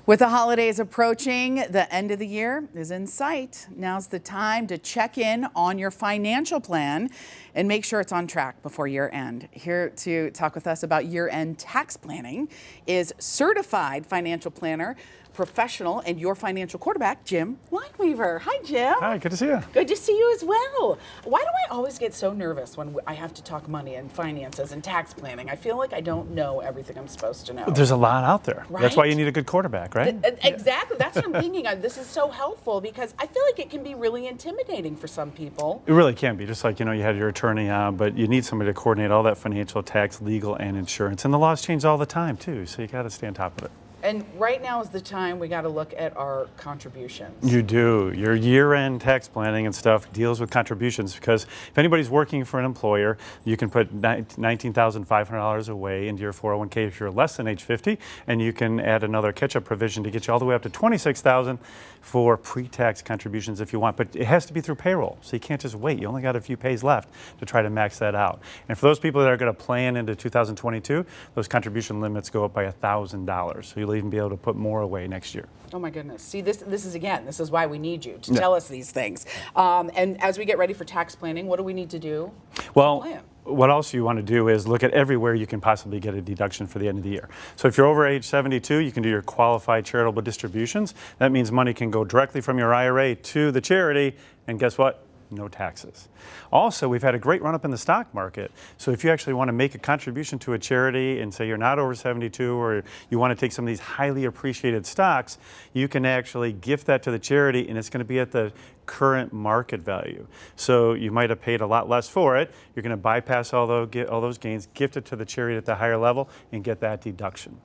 With the holidays approaching, the end of the year is in sight. Now's the time to check in on your financial plan and make sure it's on track before year end. Here to talk with us about year-end tax planning is certified financial planner, professional, and your financial quarterback, Jim Lineweaver. Hi, Jim. Hi, good to see you. Good to see you as well. Why do I always get so nervous when I have to talk money and finances and tax planning? I feel like I don't know everything I'm supposed to know. There's a lot out there. Right? That's why you need a good quarterback, right? Exactly. That's what I'm thinking of. This is so helpful because I feel like it can be really intimidating for some people. It really can be. Just like, you had your attorney on, but you need somebody to coordinate all that financial, tax, legal, and insurance. And the laws change all the time, too, so you got to stay on top of it. And right now is the time we got to look at our contributions. You do. Your year-end tax planning and stuff deals with contributions because if anybody's working for an employer, you can put $19,500 away into your 401k if you're less than age 50, and you can add another catch-up provision to get you all the way up to $26,000 for pre-tax contributions if you want. But it has to be through payroll, so you can't just wait. You only got a few pays left to try to max that out. And for those people that are going to plan into 2022, those contribution limits go up by $1,000. So you'll even be able to put more away next year. Oh my goodness. See, this is why we need you to tell us these things. And as we get ready for tax planning, what do we need to do? Well, what else you want to do is look at everywhere you can possibly get a deduction for the end of the year. So if you're over age 72, you can do your qualified charitable distributions. That means money can go directly from your IRA to the charity, and guess what? No taxes. Also, we've had a great run up in the stock market. So if you actually want to make a contribution to a charity and say you're not over 72 or you want to take some of these highly appreciated stocks, you can actually gift that to the charity and it's going to be at the current market value. So you might have paid a lot less for it. You're going to bypass all those gains, gift it to the charity at the higher level and get that deduction.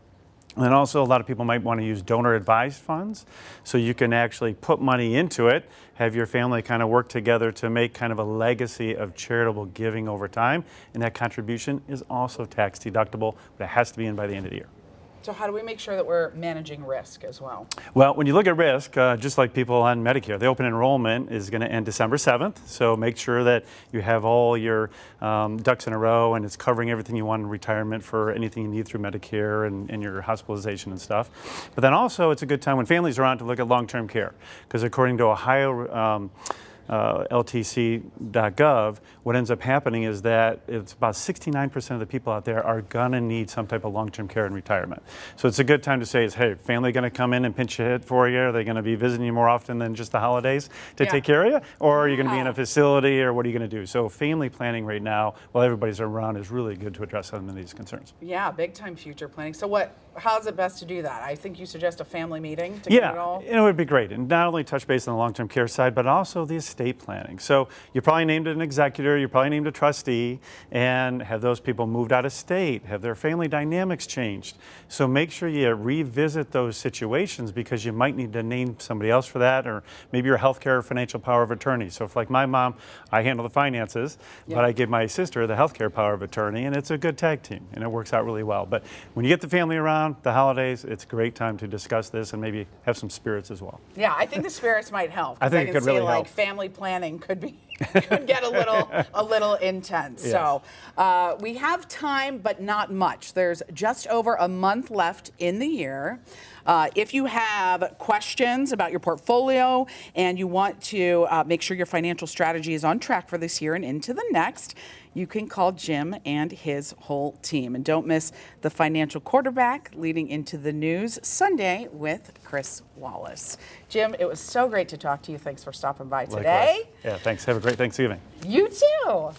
And then also a lot of people might want to use donor advised funds. So you can actually put money into it, have your family kind of work together to make kind of a legacy of charitable giving over time. And that contribution is also tax deductible, but it has to be in by the end of the year. So how do we make sure that we're managing risk as well? Well, when you look at risk, just like people on Medicare, the open enrollment is going to end December 7th. So make sure that you have all your ducks in a row and it's covering everything you want in retirement for anything you need through Medicare and your hospitalization and stuff. But then also it's a good time when families are on to look at long-term care because according to Ohio LTC.gov, what ends up happening is that it's about 69% of the people out there are going to need some type of long-term care in retirement. So it's a good time to say, hey, family going to come in and pinch a hit for you? Are they going to be visiting you more often than just the holidays to take care of you? Or are you going to be in a facility or what are you going to do? So family planning right now, while everybody's around, is really good to address some of these concerns. Yeah, big time future planning. So how's it best to do that? I think you suggest a family meeting to get it all? Yeah, it would be great. And not only touch base on the long-term care side, but also the estate planning. So you probably named an executor, you probably named a trustee, and have those people moved out of state, have their family dynamics changed. So make sure you revisit those situations because you might need to name somebody else for that, or maybe your healthcare or financial power of attorney. So if like my mom, I handle the finances, but I give my sister the healthcare power of attorney, and it's a good tag team, and it works out really well. But when you get the family around, the holidays, it's a great time to discuss this and maybe have some spirits as well. Yeah, I think the spirits might help. I think it could really help. Like family planning could get a little intense. Yes. So we have time, but not much. There's just over a month left in the year. If you have questions about your portfolio and you want to make sure your financial strategy is on track for this year and into the next, you can call Jim and his whole team. And don't miss the Financial Quarterback leading into the news Sunday with Chris Wallace. Jim, it was so great to talk to you. Thanks for stopping by today. Likewise. Yeah, thanks. Have a great Thanksgiving. You too.